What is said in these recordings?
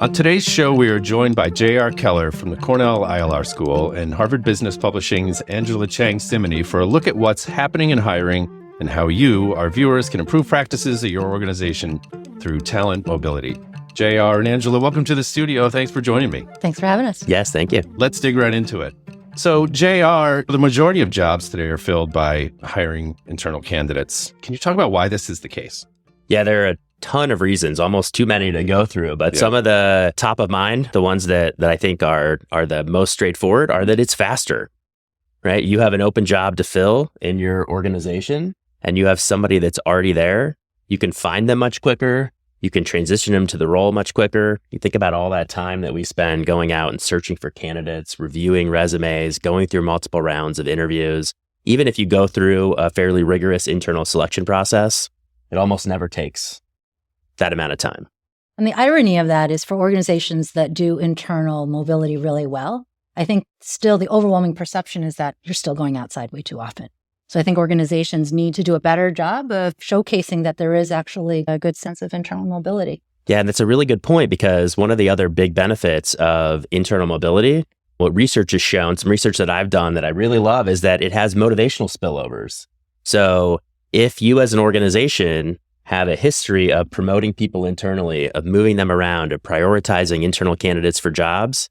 On today's show, we are joined by J.R. Keller from the Cornell ILR School and Harvard Business Publishing's Angela Cheng-Cimini for a look at what's happening in hiring and how you, our viewers, can improve practices at your organization through talent mobility. J.R. and Angela, welcome to the studio. Thanks for joining me. Thanks for having us. Yes, thank you. Let's dig right into it. So, J.R., the majority of jobs today are filled by hiring internal candidates. Can you talk about why this is the case? Yeah, there are a ton of reasons, almost too many to go through. But some of the top of mind, the ones that I think are the most straightforward, are that it's faster, right? You have an open job to fill in your organization, and you have somebody that's already there. You can find them much quicker. You can transition them to the role much quicker. You think about all that time that we spend going out and searching for candidates, reviewing resumes, going through multiple rounds of interviews. Even if you go through a fairly rigorous internal selection process, it almost never takes that amount of time. And the irony of that is for organizations that do internal mobility really well, I think still the overwhelming perception is that you're still going outside way too often. So I think organizations need to do a better job of showcasing that there is actually a good sense of internal mobility. Yeah, and that's a really good point, because one of the other big benefits of internal mobility, what research has shown, some research that I've done that I really love, is that it has motivational spillovers. So if you as an organization have a history of promoting people internally, of moving them around, of prioritizing internal candidates for jobs,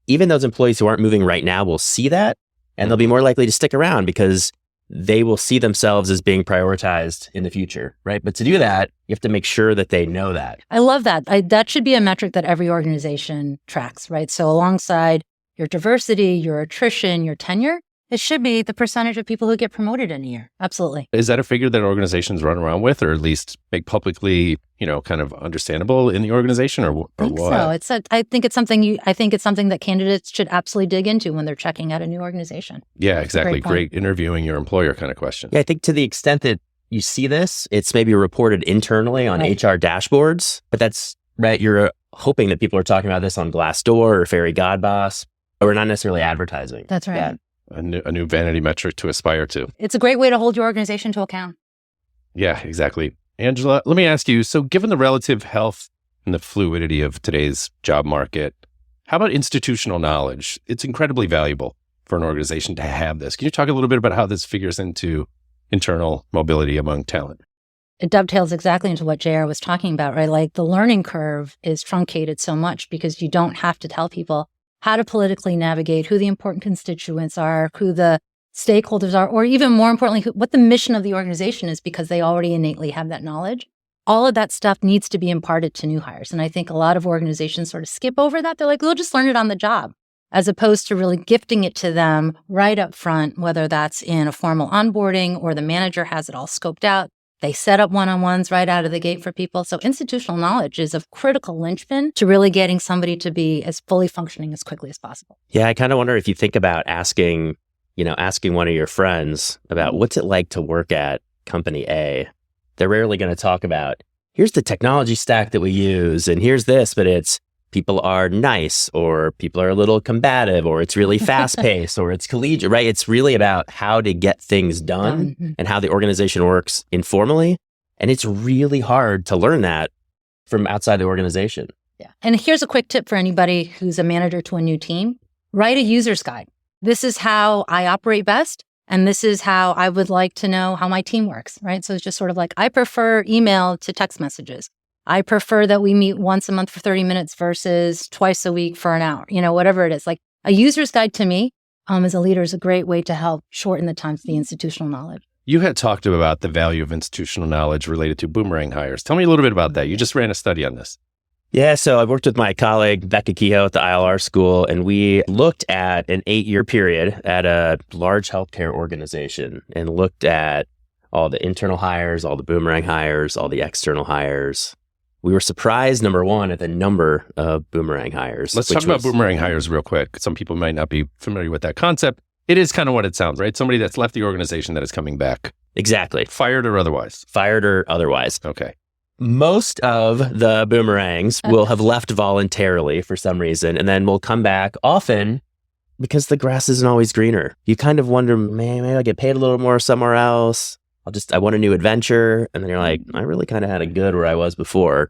even those employees who aren't moving right now will see that, and they'll be more likely to stick around because they will see themselves as being prioritized in the future, right? But to do that, you have to make sure that they know that. I love that. That should be a metric that every organization tracks, right? So alongside your diversity, your attrition, your tenure, it should be the percentage of people who get promoted in a year. Absolutely. Is that a figure that organizations run around with, or at least make publicly, kind of understandable in the organization, or what? So. I think it's something that candidates should absolutely dig into when they're checking out a new organization. Yeah, exactly. Great interviewing your employer kind of question. Yeah, I think to the extent that you see this, it's maybe reported internally on HR dashboards, but that's right. You're hoping that people are talking about this on Glassdoor or Fairy Godboss, but we're not necessarily advertising. That's right. that. A new vanity metric to aspire to. It's a great way to hold your organization to account. Yeah, exactly. Angela, let me ask you, so given the relative health and the fluidity of today's job market, how about institutional knowledge? It's incredibly valuable for an organization to have this. Can you talk a little bit about how this figures into internal mobility among talent? It dovetails exactly into what JR was talking about, right? Like the learning curve is truncated so much because you don't have to tell people how to politically navigate, who the important constituents are, who the stakeholders are, or even more importantly, what the mission of the organization is, because they already innately have that knowledge. All of that stuff needs to be imparted to new hires. And I think a lot of organizations sort of skip over that. They're like, we'll just learn it on the job, as opposed to really gifting it to them right up front, whether that's in a formal onboarding or the manager has it all scoped out. They set up one-on-ones right out of the gate for people. So institutional knowledge is a critical linchpin to really getting somebody to be as fully functioning as quickly as possible. Yeah, I kind of wonder if you think about asking one of your friends about what's it like to work at company A. They're rarely going to talk about, here's the technology stack that we use, and here's this, but it's people are nice, or people are a little combative, or it's really fast-paced, or it's collegiate, right? It's really about how to get things done and how the organization works informally. And it's really hard to learn that from outside the organization. Yeah. And here's a quick tip for anybody who's a manager to a new team. Write a user's guide. This is how I operate best, and this is how I would like to know how my team works, right? So it's just sort of like, I prefer email to text messages. I prefer that we meet once a month for 30 minutes versus twice a week for an hour, whatever it is. Like a user's guide to me as a leader is a great way to help shorten the time to the institutional knowledge. You had talked about the value of institutional knowledge related to Boomerang hires. Tell me a little bit about that. You just ran a study on this. Yeah, so I worked with my colleague, Becca Kehoe at the ILR School, and we looked at an 8-year period at a large healthcare organization and looked at all the internal hires, all the Boomerang hires, all the external hires. We were surprised, number one, at the number of Boomerang hires. Let's talk about Boomerang hires real quick. Some people might not be familiar with that concept. It is kind of what it sounds, right? Somebody that's left the organization that is coming back. Exactly. Fired or otherwise? Fired or otherwise. Okay. Most of the Boomerangs will have left voluntarily for some reason, and then will come back often because the grass isn't always greener. You kind of wonder, man, maybe I'll get paid a little more somewhere else. I want a new adventure. And then you're like, I really kind of had it good where I was before.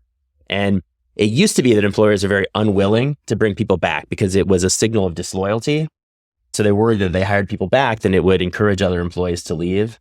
And it used to be that employers are very unwilling to bring people back because it was a signal of disloyalty. So they're worried that if they hired people back, then it would encourage other employees to leave.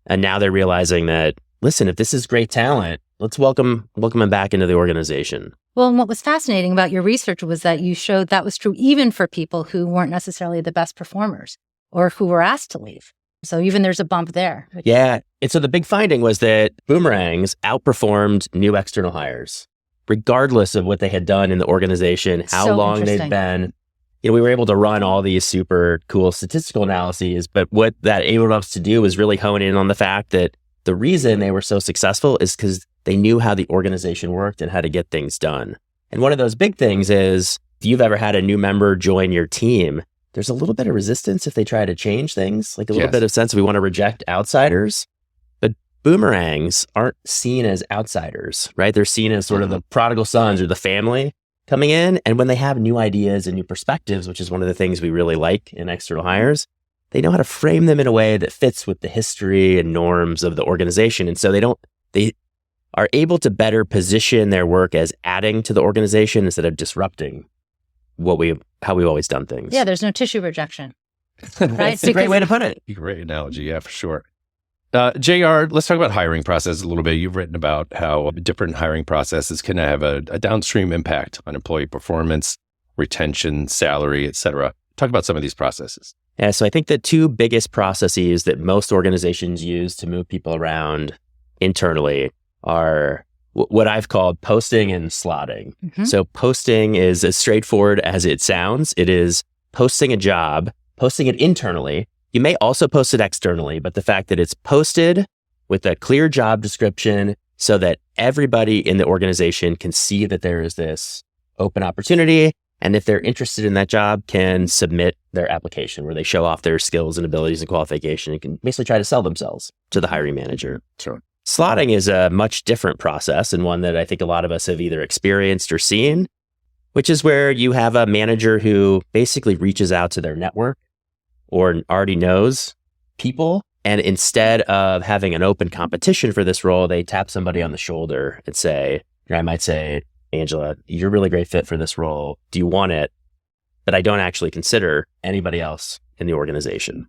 And now they're realizing that, listen, if this is great talent, let's welcome them back into the organization. Well, and what was fascinating about your research was that you showed that was true even for people who weren't necessarily the best performers or who were asked to leave. So even there's a bump there. Yeah. And so the big finding was that boomerangs outperformed new external hires, regardless of what they had done in the organization, how So long they'd interesting. been. We were able to run all these super cool statistical analyses, but what that enabled us to do was really hone in on the fact that the reason they were so successful is because they knew how the organization worked and how to get things done. And one of those big things is, if you've ever had a new member join your team, there's a little bit of resistance if they try to change things, like a little bit of sense we want to reject outsiders. But boomerangs aren't seen as outsiders, right? They're seen as sort of the prodigal sons or the family coming in. And when they have new ideas and new perspectives, which is one of the things we really like in external hires, they know how to frame them in a way that fits with the history and norms of the organization. And so they are able to better position their work as adding to the organization instead of disrupting how we've always done things. Yeah, there's no tissue rejection. Right? That's a great way to put it. Great analogy. Yeah, for sure. JR, let's talk about hiring process a little bit. You've written about how different hiring processes can have a downstream impact on employee performance, retention, salary, et cetera. Talk about some of these processes. Yeah, so I think the two biggest processes that most organizations use to move people around internally are what I've called posting and slotting. Mm-hmm. So posting is as straightforward as it sounds. It is posting a job, posting it internally. You may also post it externally, but the fact that it's posted with a clear job description so that everybody in the organization can see that there is this open opportunity. And if they're interested in that job, can submit their application where they show off their skills and abilities and qualification and can basically try to sell themselves to the hiring manager. Sure. Slotting is a much different process and one that I think a lot of us have either experienced or seen, which is where you have a manager who basically reaches out to their network or already knows people. And instead of having an open competition for this role, they tap somebody on the shoulder and say, I might say, Angela, you're a really great fit for this role. Do you want it? But I don't actually consider anybody else in the organization.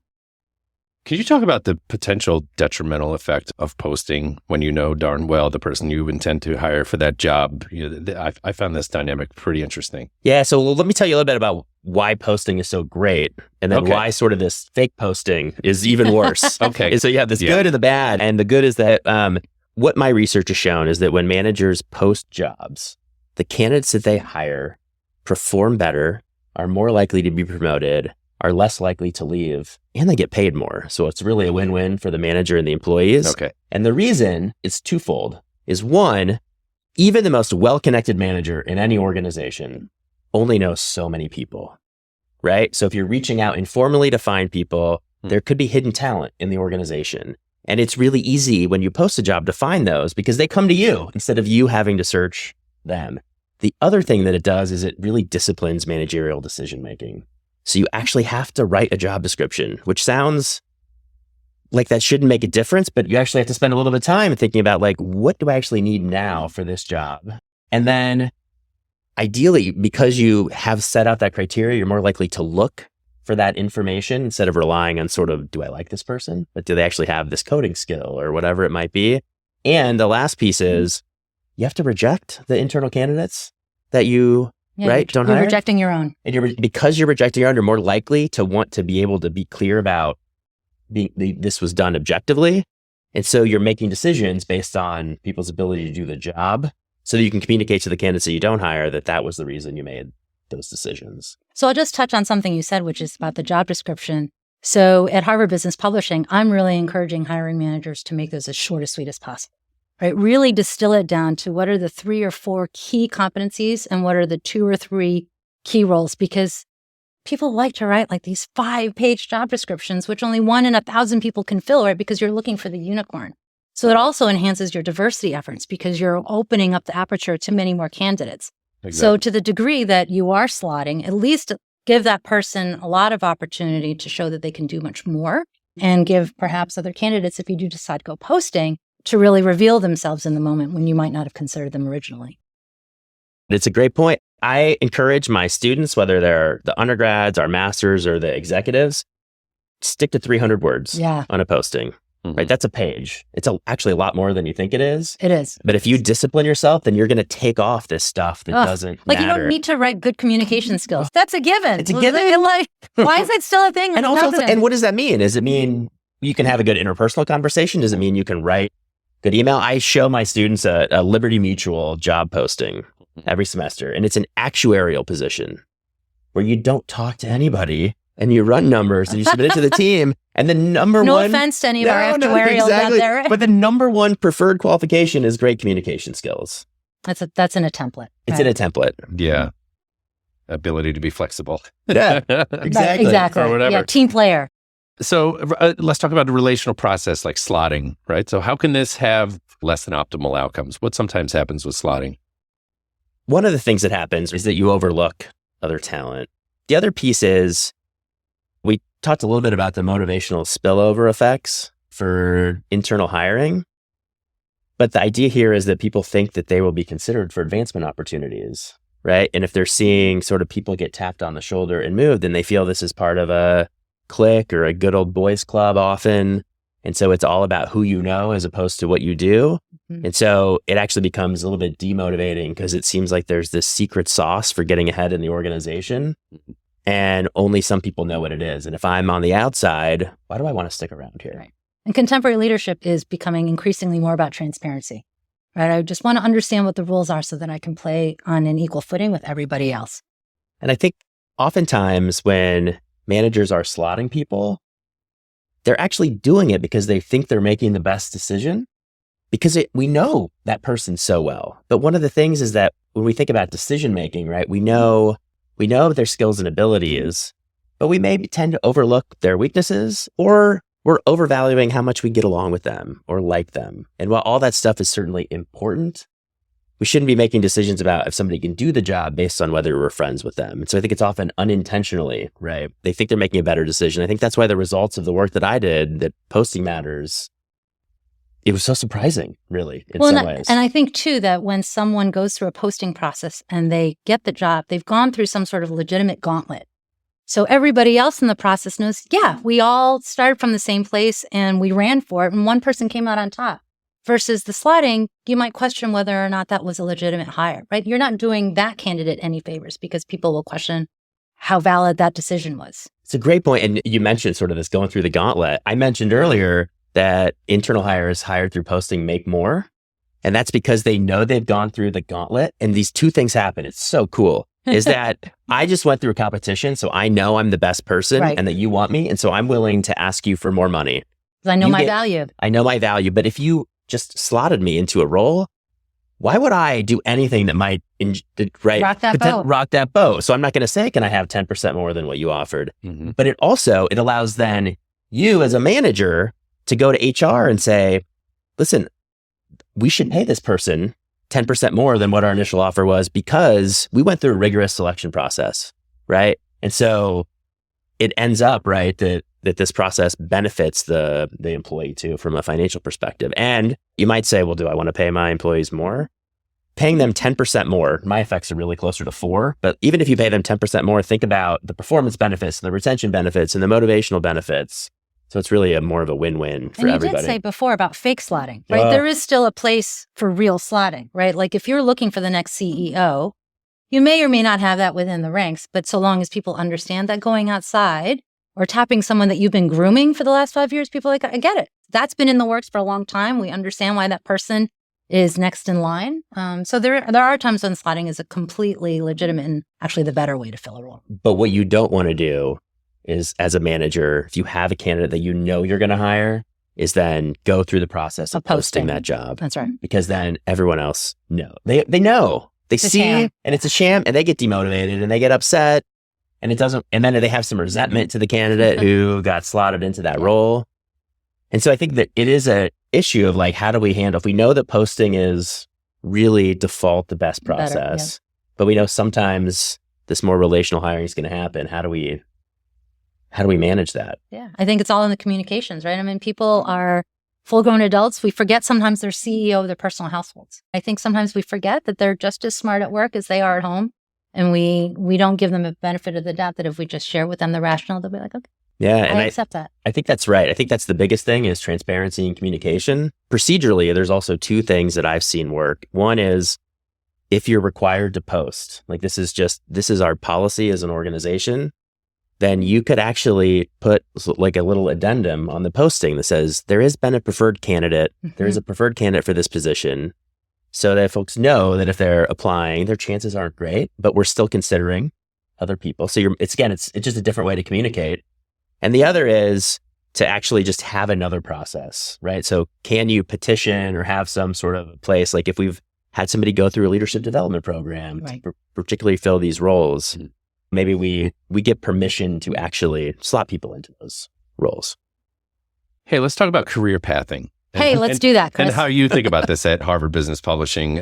Can you talk about the potential detrimental effect of posting when you know darn well the person you intend to hire for that job? I found this dynamic pretty interesting. Yeah, so let me tell you a little bit about why posting is so great and then why sort of this fake posting is even worse. Okay. And so you have this good and the bad. And the good is that what my research has shown is that when managers post jobs, the candidates that they hire perform better, are more likely to be promoted, are less likely to leave, and they get paid more. So it's really a win-win for the manager and the employees. Okay. And the reason it's twofold is one, even the most well-connected manager in any organization only knows so many people, right? So if you're reaching out informally to find people, there could be hidden talent in the organization. And it's really easy when you post a job to find those because they come to you instead of you having to search them. The other thing that it does is it really disciplines managerial decision-making. So you actually have to write a job description, which sounds like that shouldn't make a difference, but you actually have to spend a little bit of time thinking about like, what do I actually need now for this job? And then ideally, because you have set out that criteria, you're more likely to look for that information instead of relying on sort of, do I like this person? But do they actually have this coding skill or whatever it might be? And the last piece is you have to reject the internal candidates that you don't You're hire. rejecting your own. And because you're rejecting your own, you're more likely to want to be able to be clear about this was done objectively. And so you're making decisions based on people's ability to do the job so that you can communicate to the candidates that you don't hire that was the reason you made those decisions. So I'll just touch on something you said, which is about the job description. So at Harvard Business Publishing, I'm really encouraging hiring managers to make those as short as sweet as possible. Right? Really distill it down to what are the 3 or 4 key competencies and what are the 2 or 3 key roles, because people like to write like these 5-page job descriptions, which only 1 in 1,000 people can fill, right? Because you're looking for the unicorn. So it also enhances your diversity efforts because you're opening up the aperture to many more candidates. Exactly. So to the degree that you are slotting, at least give that person a lot of opportunity to show that they can do much more, and give perhaps other candidates, if you do decide to go posting, to really reveal themselves in the moment when you might not have considered them originally. It's a great point. I encourage my students, whether they're the undergrads, our masters, or the executives, stick to 300 words on a posting. Right? That's a page. It's actually a lot more than you think it is. It is. But if you discipline yourself, then you're going to take off this stuff that doesn't matter. You don't need to write good communication skills. That's a given. It's a given. Why is that still a thing? And also, and what does that mean? Does it mean you can have a good interpersonal conversation? Does it mean you can write good email? I show my students a Liberty Mutual job posting every semester, and it's an actuarial position where you don't talk to anybody and you run numbers and you submit it to the team. And the number no one... No offense to any of our actuarials out there. But the number one preferred qualification is great communication skills. That's in a templett. It's in a template. Yeah. Ability to be flexible. Yeah, exactly. Exactly. Or whatever. Yeah, team player. So let's talk about the relational process like slotting, right? So how can this have less than optimal outcomes? What sometimes happens with slotting? One of the things that happens is that you overlook other talent. The other piece is, we talked a little bit about the motivational spillover effects for internal hiring. But the idea here is that people think that they will be considered for advancement opportunities, right? And if they're seeing sort of people get tapped on the shoulder and moved, then they feel this is part of a clique or a good old boys club often. And so it's all about who you know as opposed to what you do. Mm-hmm. And so it actually becomes a little bit demotivating because it seems like there's this secret sauce for getting ahead in the organization. Mm-hmm. And only some people know what it is. And if I'm on the outside, why do I want to stick around here? Right. And contemporary leadership is becoming increasingly more about transparency, right? I just want to understand what the rules are so that I can play on an equal footing with everybody else. And I think oftentimes when managers are slotting people, they're actually doing it because they think they're making the best decision because we know that person so well. But one of the things is that when we think about decision making, right, we know what their skills and abilities, but we may tend to overlook their weaknesses, or we're overvaluing how much we get along with them or like them. And while all that stuff is certainly important, we shouldn't be making decisions about if somebody can do the job based on whether we're friends with them. And so I think it's often unintentionally, right? They think they're making a better decision. I think that's why the results of the work that I did, that posting matters, it was so surprising, really, in some ways. And I think, too, that when someone goes through a posting process and they get the job, they've gone through some sort of legitimate gauntlet. So everybody else in the process knows, yeah, we all started from the same place and we ran for it and one person came out on top. Versus the slotting, you might question whether or not that was a legitimate hire, right? You're not doing that candidate any favors because people will question how valid that decision was. It's a great point. And you mentioned sort of this going through the gauntlet. I mentioned earlier that internal hires hired through posting make more. And that's because they know they've gone through the gauntlet. And these two things happen. It's so cool. Is that I just went through a competition, so I know I'm the best person and that you want me. And so I'm willing to ask you for more money. Because I know my value. I know my value. But if you just slotted me into a role, why would I do anything that might rock that boat? So I'm not going to say, can I have 10% more than what you offered? Mm-hmm. But it allows then you as a manager to go to HR and say, listen, we should pay this person 10% more than what our initial offer was because we went through a rigorous selection process, right? And so it ends up, right, that this process benefits the employee too from a financial perspective. And you might say, well, do I want to pay my employees more? Paying them 10% more, my effects are really closer to 4. But even if you pay them 10% more, think about the performance benefits and the retention benefits and the motivational benefits. So it's really more of a win-win for everybody. And you did say before about fake slotting, right? There is still a place for real slotting, right? Like if you're looking for the next CEO, you may or may not have that within the ranks, but so long as people understand that going outside or tapping someone that you've been grooming for the last 5 years, people are like, I get it. That's been in the works for a long time. We understand why that person is next in line. So there are times when slotting is a completely legitimate and actually the better way to fill a role. But what you don't want to do is, as a manager, if you have a candidate that you know you're going to hire, is then go through the process of posting that job. That's right. Because then everyone else know. They know. They see, and it's a sham, and they get demotivated, and they get upset, and it doesn't. And then they have some resentment to the candidate who got slotted into that role. And so I think that it is an issue of like, how do we handle, if we know that posting is really default the best process, but we know sometimes this more relational hiring is going to happen. How do we manage that? Yeah, I think it's all in the communications, right? I mean, people are full-grown adults, we forget sometimes they're CEO of their personal households. I think sometimes we forget that they're just as smart at work as they are at home. And we don't give them a benefit of the doubt that if we just share with them the rationale, they'll be like, okay, yeah, and I accept that. I think that's right. I think that's the biggest thing is transparency and communication. Procedurally, there's also two things that I've seen work. One is if you're required to post, like this is our policy as an organization, then you could actually put like a little addendum on the posting that says there has been a preferred candidate. There is a preferred candidate for this position, so that folks know that if they're applying, their chances aren't great, but we're still considering other people. So it's just a different way to communicate. And the other is to actually just have another process, right? So can you petition or have some sort of place, like if we've had somebody go through a leadership development program to particularly fill these roles, maybe we get permission to actually slot people into those roles. Hey, let's talk about career pathing. Let's do that, Chris. And how you think about this at Harvard Business Publishing.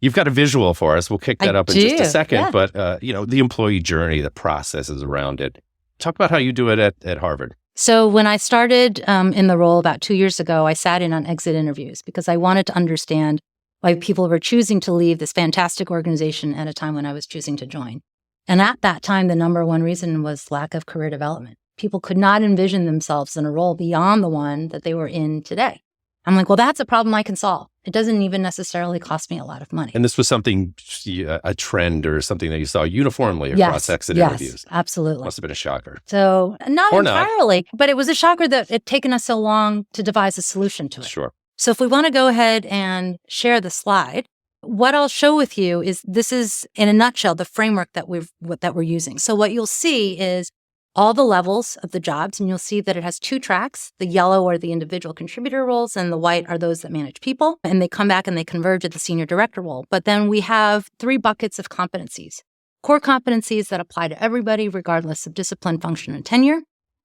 You've got a visual for us. We'll kick that up in just a second. Yeah. But, the employee journey, the processes around it. Talk about how you do it at Harvard. So when I started in the role about 2 years ago, I sat in on exit interviews because I wanted to understand why people were choosing to leave this fantastic organization at a time when I was choosing to join. And at that time, the number one reason was lack of career development. People could not envision themselves in a role beyond the one that they were in today. I'm like, well, that's a problem I can solve. It doesn't even necessarily cost me a lot of money. And this was something, a trend or something that you saw uniformly across exit interviews. Yes, absolutely. Must have been a shocker. So not entirely, but it was a shocker that it taken us so long to devise a solution to it. Sure. So if we want to go ahead and share the slide, what I'll show with you is this is, in a nutshell, the framework that we're using. So what you'll see is all the levels of the jobs, and you'll see that it has two tracks. The yellow are the individual contributor roles, and the white are those that manage people. And they come back and they converge at the senior director role. But then we have three buckets of competencies. Core competencies that apply to everybody, regardless of discipline, function, and tenure.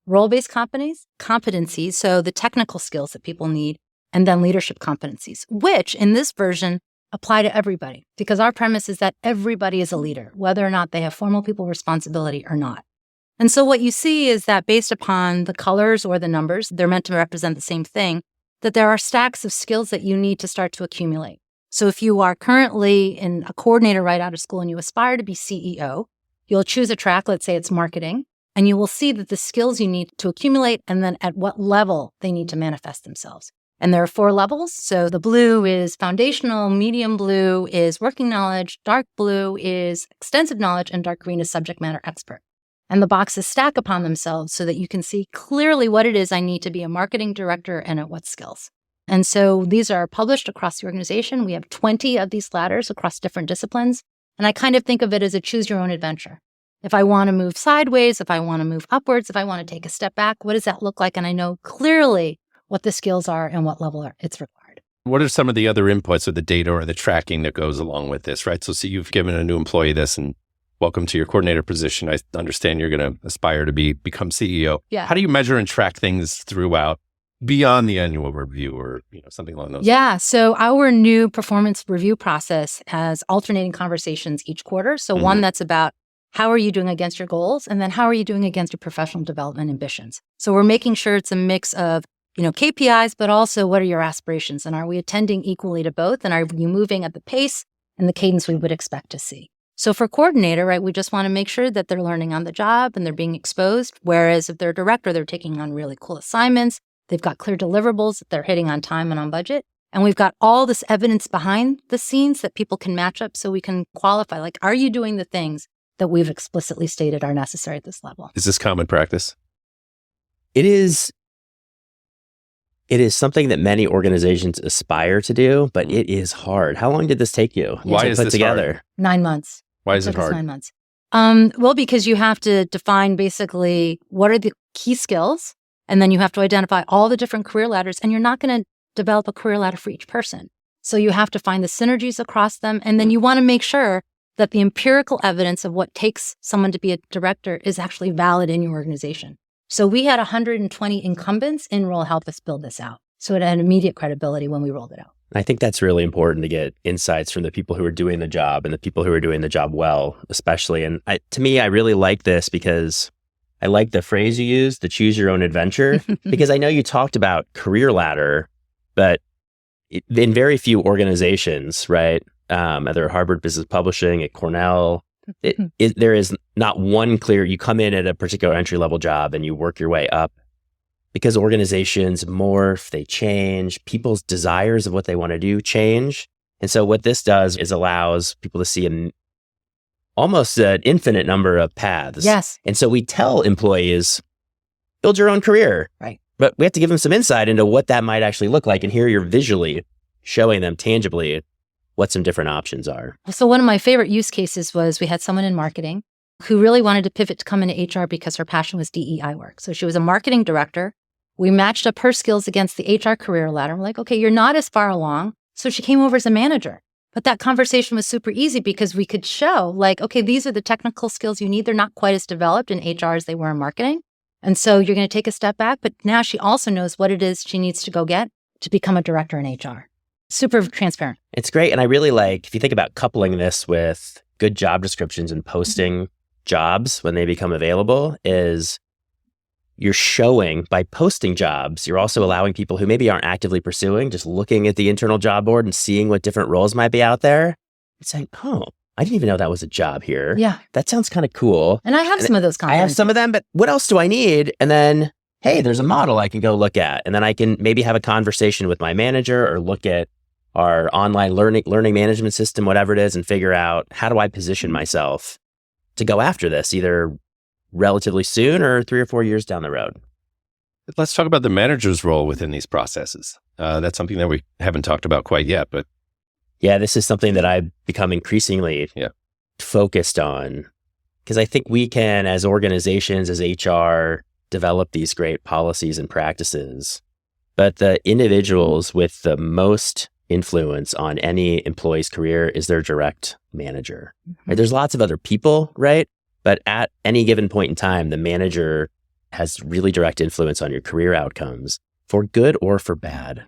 Role-based competencies, so the technical skills that people need, and then leadership competencies, which in this version apply to everybody, because our premise is that everybody is a leader, whether or not they have formal people responsibility or not. And so what you see is that based upon the colors or the numbers, they're meant to represent the same thing, that there are stacks of skills that you need to start to accumulate. So if you are currently a coordinator right out of school and you aspire to be CEO, you'll choose a track, let's say it's marketing, and you will see that the skills you need to accumulate and then at what level they need to manifest themselves. And there are 4 levels. So the blue is foundational, medium blue is working knowledge, dark blue is extensive knowledge, and dark green is subject matter expert. And the boxes stack upon themselves so that you can see clearly what it is I need to be a marketing director and at what skills. And so these are published across the organization. We have 20 of these ladders across different disciplines. And I kind of think of it as a choose your own adventure. If I want to move sideways, if I want to move upwards, if I want to take a step back, what does that look like? And I know clearly what the skills are and what level it's required. What are some of the other inputs or the data or the tracking that goes along with this, right? So you've given a new employee this and welcome to your coordinator position. I understand you're going to aspire to become CEO. Yeah. How do you measure and track things throughout beyond the annual review or something along those lines? Yeah. So our new performance review process has alternating conversations each quarter. So one that's about how are you doing against your goals? And then how are you doing against your professional development ambitions? So we're making sure it's a mix of KPIs, but also what are your aspirations? And are we attending equally to both? And are you moving at the pace and the cadence we would expect to see? So for coordinator, right, we just want to make sure that they're learning on the job and they're being exposed. Whereas if they're a director, they're taking on really cool assignments. They've got clear deliverables that they're hitting on time and on budget. And we've got all this evidence behind the scenes that people can match up so we can qualify. Like, are you doing the things that we've explicitly stated are necessary at this level? Is this common practice? It is something that many organizations aspire to do, but it is hard. How long did this take you Why to is put this together? hard? 9 months. Why is it hard? 9 months. Well, because you have to define basically what are the key skills, and then you have to identify all the different career ladders, and you're not going to develop a career ladder for each person. So you have to find the synergies across them, and then you want to make sure that the empirical evidence of what takes someone to be a director is actually valid in your organization. So we had 120 incumbents enroll help us build this out. So it had immediate credibility when we rolled it out. I think that's really important to get insights from the people who are doing the job and the people who are doing the job well, especially. And to me, I really like this because I like the phrase you used, the choose your own adventure, because I know you talked about career ladder, But in very few organizations, right? Either Harvard Business Publishing, at Cornell, there is not one clear, you come in at a particular entry-level job and you work your way up, because organizations morph, they change, people's desires of what they want to do change. And so what this does is allows people to see almost an infinite number of paths. Yes. And so we tell employees, build your own career. Right. But we have to give them some insight into what that might actually look like. And here you're visually showing them tangibly what some different options are. So one of my favorite use cases was we had someone in marketing who really wanted to pivot to come into HR because her passion was DEI work. So she was a marketing director. We matched up her skills against the HR career ladder. We're like, okay, you're not as far along. So she came over as a manager. But that conversation was super easy because we could show like, okay, these are the technical skills you need. They're not quite as developed in HR as they were in marketing. And so you're going to take a step back. But now she also knows what it is she needs to go get to become a director in HR. Super transparent. It's great. And I really like, if you think about coupling this with good job descriptions and posting jobs when they become available, is you're showing by posting jobs, you're also allowing people who maybe aren't actively pursuing, just looking at the internal job board and seeing what different roles might be out there. It's saying, oh, I didn't even know that was a job here. Yeah. That sounds kind of cool. And I have some of those I have some of them, but what else do I need? And then, hey, there's a model I can go look at. And then I can maybe have a conversation with my manager or look at our online learning management system, whatever it is, and figure out how do I position myself to go after this, either relatively soon or 3 or 4 years down the road. Let's talk about the manager's role within these processes. That's something that we haven't talked about quite yet, but yeah, this is something that I've become increasingly focused on, because I think we can, as organizations, as HR, develop these great policies and practices, but the individuals with the most influence on any employee's career is their direct manager. Right? There's lots of other people, right? But at any given point in time, the manager has really direct influence on your career outcomes, for good or for bad.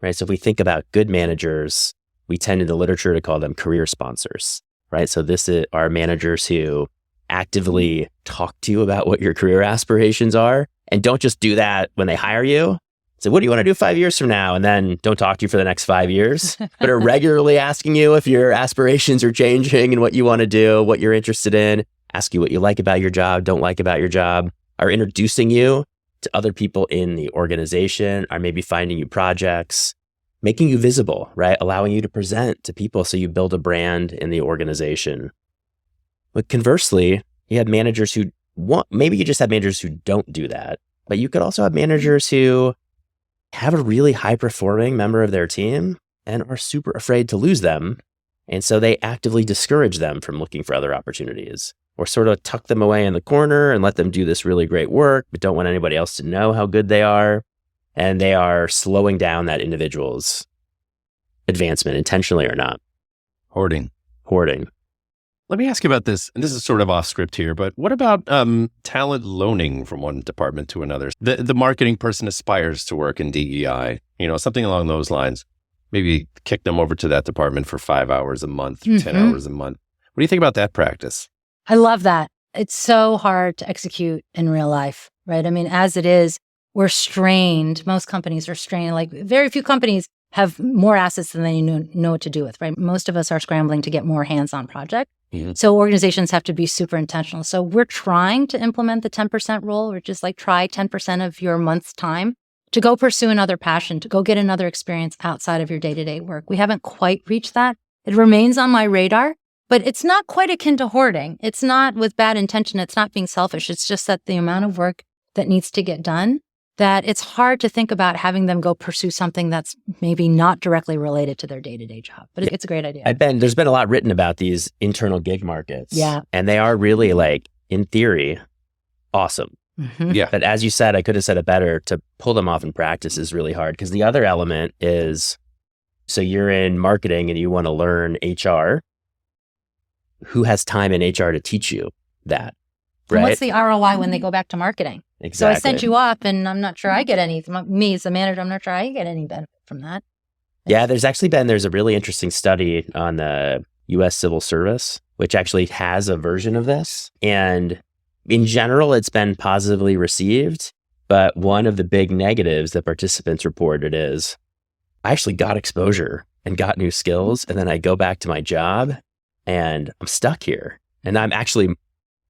Right? So if we think about good managers, we tend in the literature to call them career sponsors, right? So this is our managers who actively talk to you about what your career aspirations are, and don't just do that when they hire you. So what do you want to do 5 years from now? And then don't talk to you for the next 5 years, but are regularly asking you if your aspirations are changing and what you want to do, what you're interested in, ask you what you like about your job, don't like about your job, are introducing you to other people in the organization, are maybe finding you projects, making you visible, right? Allowing you to present to people so you build a brand in the organization. But conversely, you have managers who maybe you just have managers who don't do that, but you could also have managers who have a really high performing member of their team and are super afraid to lose them. And so they actively discourage them from looking for other opportunities, or sort of tuck them away in the corner and let them do this really great work, but don't want anybody else to know how good they are. And they are slowing down that individual's advancement, intentionally or not. hoarding. Let me ask you about this, and this is sort of off script here, but what about talent loaning from one department to another? The marketing person aspires to work in DEI, something along those lines. Maybe kick them over to that department for 5 hours a month, 10 hours a month. What do you think about that practice? I love that. It's so hard to execute in real life, right? I mean, as it is, we're strained. Most companies are strained. Like very few companies have more assets than they know what to do with, right? Most of us are scrambling to get more hands-on project. So organizations have to be super intentional. So we're trying to implement the 10% rule, or just like try 10% of your month's time to go pursue another passion, to go get another experience outside of your day-to-day work. We haven't quite reached that. It remains on my radar, but it's not quite akin to hoarding. It's not with bad intention. It's not being selfish. It's just that the amount of work that needs to get done, that it's hard to think about having them go pursue something that's maybe not directly related to their day-to-day job. But it's a great idea. There's been a lot written about these internal gig markets. Yeah. And they are really, like, in theory, awesome. Yeah. But as you said, I could have said it better, to pull them off in practice is really hard. Because the other element is, so you're in marketing and you want to learn HR. Who has time in HR to teach you that? Right? And what's the ROI when they go back to marketing? Exactly. So I sent you up and I'm not sure I get any, me as a manager, I'm not sure I get any benefit from that. Yeah, there's a really interesting study on the U.S. civil service, which actually has a version of this. And in general, it's been positively received. But one of the big negatives that participants reported is I actually got exposure and got new skills. And then I go back to my job and I'm stuck here. And I'm actually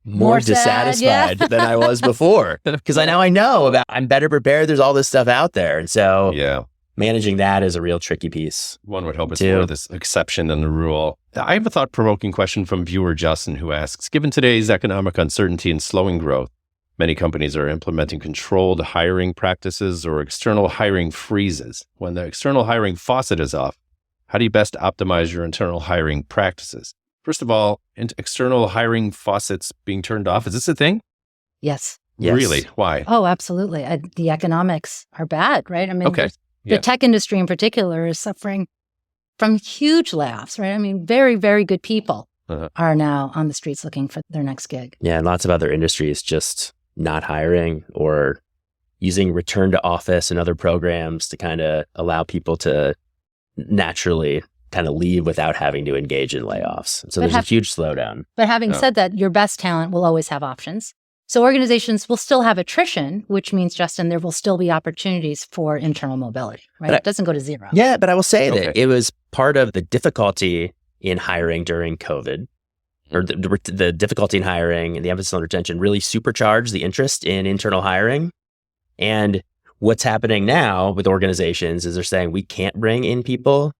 more dissatisfied than I was before. Because I know about, I'm better prepared. There's all this stuff out there. And so managing that is a real tricky piece. One would hope it's more this exception than the rule. I have a thought-provoking question from viewer Justin, who asks, given today's economic uncertainty and slowing growth, many companies are implementing controlled hiring practices or external hiring freezes. When the external hiring faucet is off, how do you best optimize your internal hiring practices? First of all, external hiring faucets being turned off, is this a thing? Yes. Really? Why? Oh, absolutely. The economics are bad, right? I mean, the tech industry in particular is suffering from huge layoffs, right? I mean, very, very good people are now on the streets looking for their next gig. Yeah, and lots of other industries just not hiring or using return to office and other programs to kind of allow people to naturally kind of leave without having to engage in layoffs. So there's a huge slowdown. But having said that, your best talent will always have options. So organizations will still have attrition, which means, Justin, there will still be opportunities for internal mobility, right? It doesn't go to zero. Yeah, but I will say that it was part of the difficulty in hiring during COVID, or the difficulty in hiring and the emphasis on retention really supercharged the interest in internal hiring. And what's happening now with organizations is they're saying we can't bring in people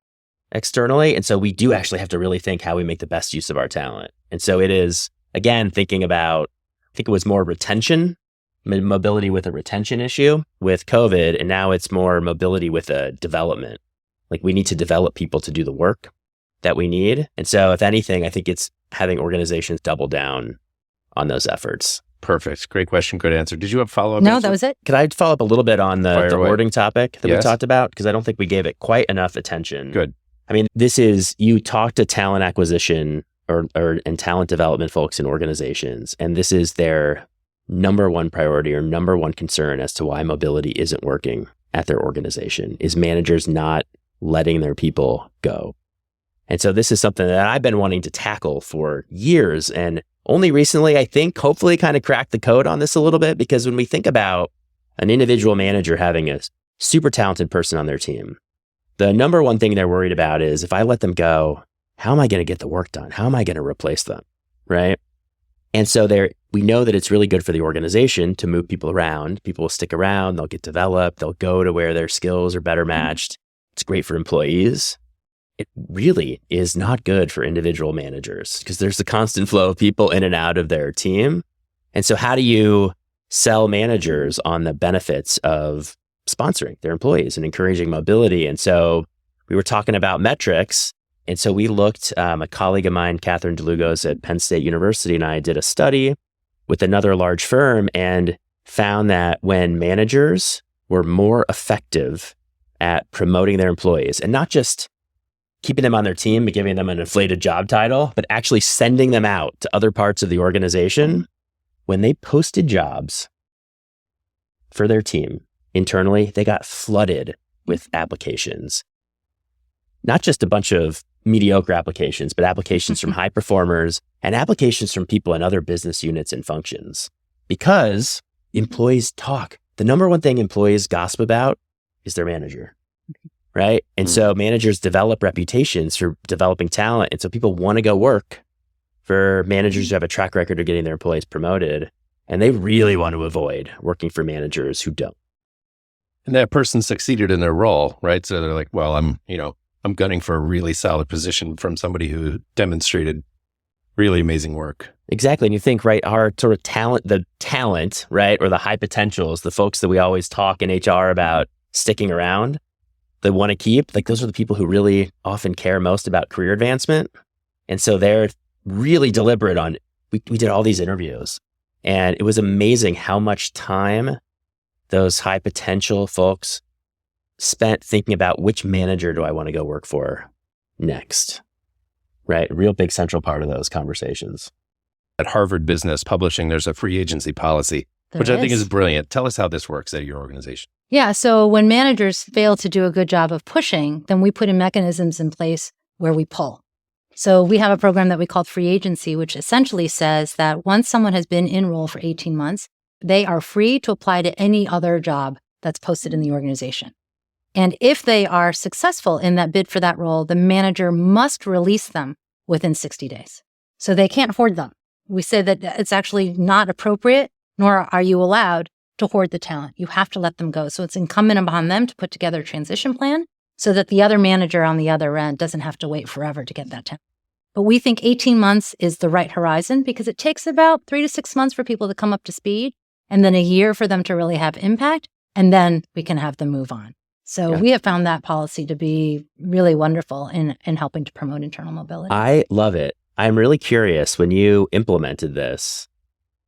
externally. And so we do actually have to really think how we make the best use of our talent. And so it is, again, thinking about, I think it was more retention, mobility with a retention issue with COVID. And now it's more mobility with a development. Like we need to develop people to do the work that we need. And so if anything, I think it's having organizations double down on those efforts. Perfect. Great question. Good answer. Did you have follow-up? No, that was it. Could I follow up a little bit on the hoarding topic that we talked about? Because I don't think we gave it quite enough attention. Good. I mean, you talk to talent acquisition and talent development folks in organizations, and this is their number one priority or number one concern as to why mobility isn't working at their organization, is managers not letting their people go. And so this is something that I've been wanting to tackle for years, and only recently, I think, hopefully kind of cracked the code on this a little bit, because when we think about an individual manager having a super talented person on their team, the number one thing they're worried about is, if I let them go, how am I going to get the work done? How am I going to replace them? Right? And so we know that it's really good for the organization to move people around. People will stick around, they'll get developed, they'll go to where their skills are better matched. It's great for employees. It really is not good for individual managers, because there's the constant flow of people in and out of their team. And so how do you sell managers on the benefits of sponsoring their employees and encouraging mobility? And so we were talking about metrics. And so we looked, a colleague of mine, Catherine DeLugos at Penn State University, and I did a study with another large firm and found that when managers were more effective at promoting their employees, and not just keeping them on their team and giving them an inflated job title, but actually sending them out to other parts of the organization, when they posted jobs for their team internally, they got flooded with applications. Not just a bunch of mediocre applications, but applications from high performers and applications from people in other business units and functions. Because employees talk. The number one thing employees gossip about is their manager, right? And so managers develop reputations for developing talent. And so people want to go work for managers who have a track record of getting their employees promoted. And they really want to avoid working for managers who don't. And that person succeeded in their role, right? So they're like, well, I'm gunning for a really solid position from somebody who demonstrated really amazing work. Exactly. And you think, right, our sort of talent, right, or the high potentials, the folks that we always talk in HR about sticking around, they want to keep, like those are the people who really often care most about career advancement. And so they're really deliberate on, we did all these interviews, and it was amazing how much time those high potential folks spent thinking about, which manager do I want to go work for next, right? A real big central part of those conversations. At Harvard Business Publishing, there's a free agency policy, which I think is brilliant. Tell us how this works at your organization. Yeah. So when managers fail to do a good job of pushing, then we put in mechanisms in place where we pull. So we have a program that we call free agency, which essentially says that once someone has been in role for 18 months, they are free to apply to any other job that's posted in the organization. And if they are successful in that bid for that role, the manager must release them within 60 days. So they can't hoard them. We say that it's actually not appropriate, nor are you allowed to hoard the talent. You have to let them go. So it's incumbent upon them to put together a transition plan so that the other manager on the other end doesn't have to wait forever to get that talent. But we think 18 months is the right horizon because it takes about 3 to 6 months for people to come up to speed and then a year for them to really have impact. And then we can have them move on. So we have found that policy to be really wonderful in helping to promote internal mobility. I love it. I'm really curious, when you implemented this,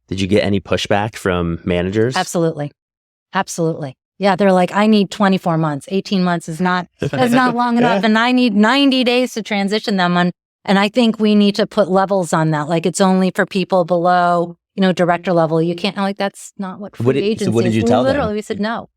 did you get any pushback from managers? Absolutely. Absolutely. Yeah, they're like, I need 24 months. 18 months is not long enough. And I need 90 days to transition them. And I think we need to put levels on that. Like it's only for people below, director level. You can't, like, that's not what free agency is. So what did you tell them? We said no.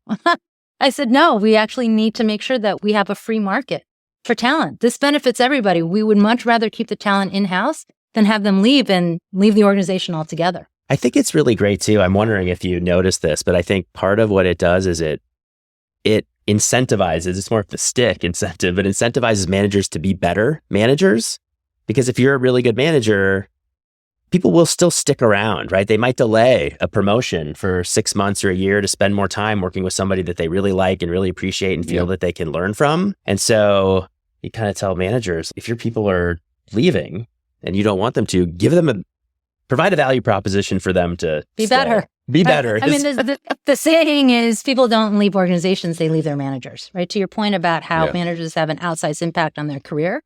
I said, no, we actually need to make sure that we have a free market for talent. This benefits everybody. We would much rather keep the talent in-house than have them leave the organization altogether. I think it's really great too. I'm wondering if you noticed this, but I think part of what it does is it incentivizes, it's more of the stick incentive, but incentivizes managers to be better managers. Because if you're a really good manager, people will still stick around, right? They might delay a promotion for 6 months or a year to spend more time working with somebody that they really like and really appreciate and feel that they can learn from. And so you kind of tell managers, if your people are leaving and you don't want them to, provide a value proposition for them to be better. Be better. I mean, the saying is people don't leave organizations, they leave their managers, right? To your point about how managers have an outsized impact on their career,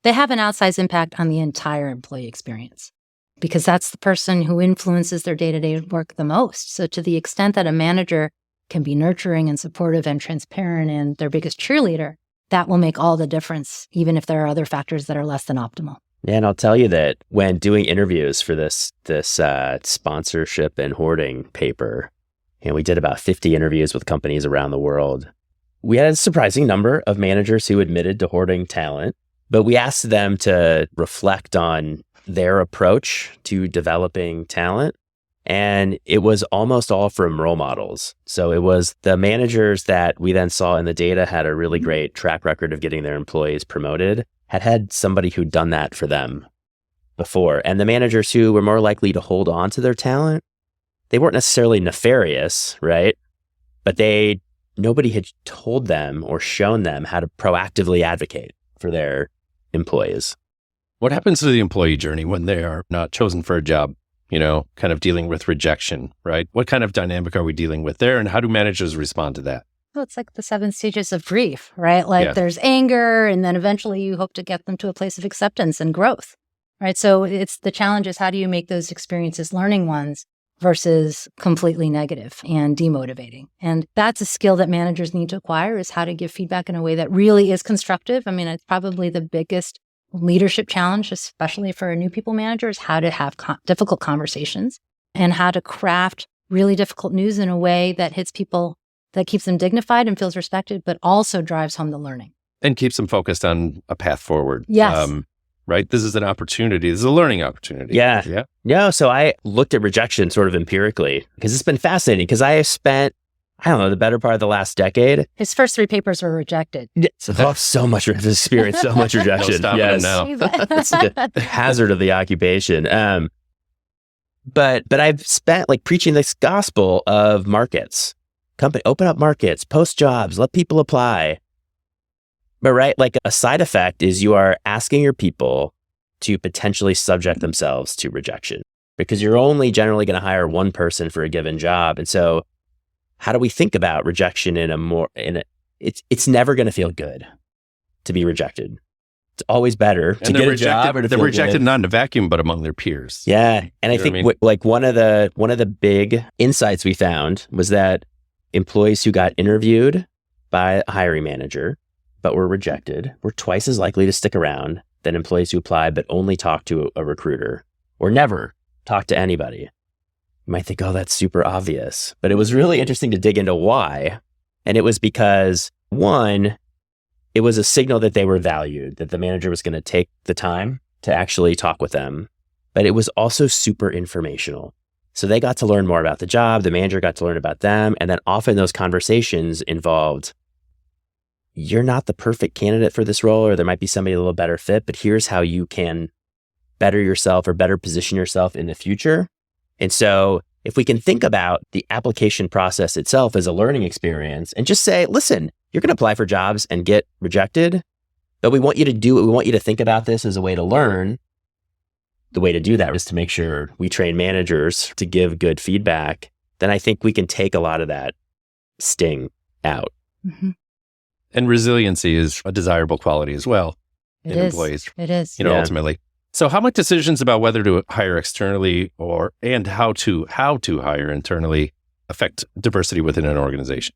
they have an outsized impact on the entire employee experience because that's the person who influences their day-to-day work the most. So to the extent that a manager can be nurturing and supportive and transparent and their biggest cheerleader, that will make all the difference, even if there are other factors that are less than optimal. And I'll tell you that when doing interviews for this sponsorship and hoarding paper, and we did about 50 interviews with companies around the world, we had a surprising number of managers who admitted to hoarding talent, but we asked them to reflect on their approach to developing talent. And it was almost all from role models. So it was the managers that we then saw in the data had a really great track record of getting their employees promoted, had somebody who'd done that for them before. And the managers who were more likely to hold on to their talent, they weren't necessarily nefarious, right? But nobody had told them or shown them how to proactively advocate for their employees. What happens to the employee journey when they are not chosen for a job? Kind of dealing with rejection, right? What kind of dynamic are we dealing with there, and how do managers respond to that? Well, it's like the 7 stages of grief, right? Like there's anger, and then eventually you hope to get them to a place of acceptance and growth, right? So it's the challenge is how do you make those experiences learning ones versus completely negative and demotivating? And that's a skill that managers need to acquire, is how to give feedback in a way that really is constructive. I mean, it's probably the biggest leadership challenge, especially for a new people manager, is how to have difficult conversations and how to craft really difficult news in a way that hits people, that keeps them dignified and feels respected, but also drives home the learning. And keeps them focused on a path forward. Yes. Right? This is an opportunity. This is a learning opportunity. Yeah. No, so I looked at rejection sort of empirically because it's been fascinating because I have spent, the better part of the last decade. His first 3 papers were rejected. So much experience, so much rejection. Yes. Now. It's the hazard of the occupation. But I've spent preaching this gospel of markets. Company, open up markets, post jobs, let people apply. But a side effect is you are asking your people to potentially subject themselves to rejection because you're only generally going to hire one person for a given job. And so how do we think about rejection it's never going to feel good to be rejected. It's always better to get a job or to they're feel rejected good. Not in a vacuum, but among their peers. Yeah. And I think one of the big insights we found was that employees who got interviewed by a hiring manager but were rejected were twice as likely to stick around than employees who applied but only talked to a recruiter or never talked to anybody. You might think, that's super obvious. But it was really interesting to dig into why. And it was because, one, it was a signal that they were valued, that the manager was going to take the time to actually talk with them. But it was also super informational. So they got to learn more about the job. The manager got to learn about them. And then often those conversations involved you're not the perfect candidate for this role, or there might be somebody a little better fit, but here's how you can better yourself or better position yourself in the future. And so if we can think about the application process itself as a learning experience and just say, listen, you're going to apply for jobs and get rejected, but we want you to do it. We want you to think about this as a way to learn. The way to do that is to make sure we train managers to give good feedback. Then I think we can take a lot of that sting out. Mm-hmm. And resiliency is a desirable quality as well in employees. It is. Ultimately. So how might decisions about whether to hire externally and how to hire internally affect diversity within an organization?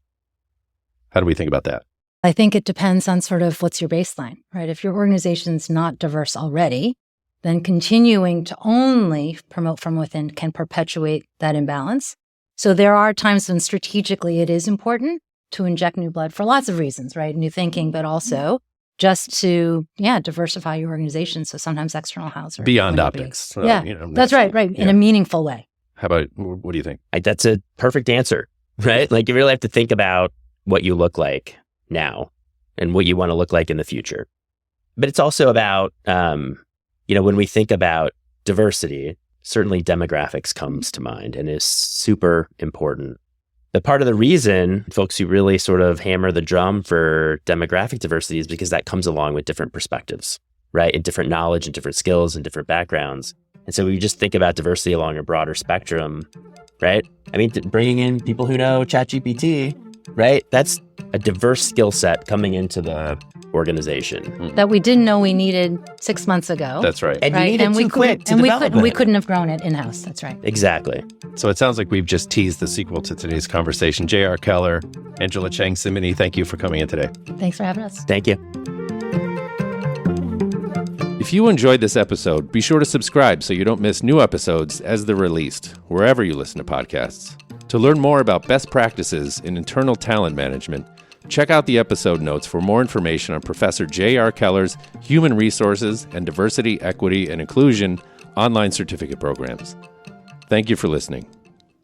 How do we think about that? I think it depends on sort of what's your baseline, right? If your organization's not diverse already, then continuing to only promote from within can perpetuate that imbalance. So there are times when strategically it is important to inject new blood for lots of reasons, right? New thinking, but also just to, diversify your organization. So sometimes external hires are beyond optics. That's right. In a meaningful way. How about, what do you think? That's a perfect answer, right? Like you really have to think about what you look like now and what you want to look like in the future. But it's also about, when we think about diversity, certainly demographics comes to mind and is super important. But part of the reason folks who really sort of hammer the drum for demographic diversity is because that comes along with different perspectives, right? And different knowledge and different skills and different backgrounds. And so we just think about diversity along a broader spectrum, right? I mean, bringing in people who know ChatGPT, right? That's a diverse skill set coming into the organization that we didn't know we needed 6 months ago. That's right. And you needed too quick to develop it. We couldn't have grown it in-house. That's right. Exactly. So it sounds like we've just teased the sequel to today's conversation. J.R. Keller, Angela Cheng-Cimini, thank you for coming in today. Thanks for having us. Thank you. If you enjoyed this episode, be sure to subscribe so you don't miss new episodes as they're released, wherever you listen to podcasts. To learn more about best practices in internal talent management, check out the episode notes for more information on Professor J.R. Keller's Human Resources and Diversity, Equity, and Inclusion online certificate programs. Thank you for listening.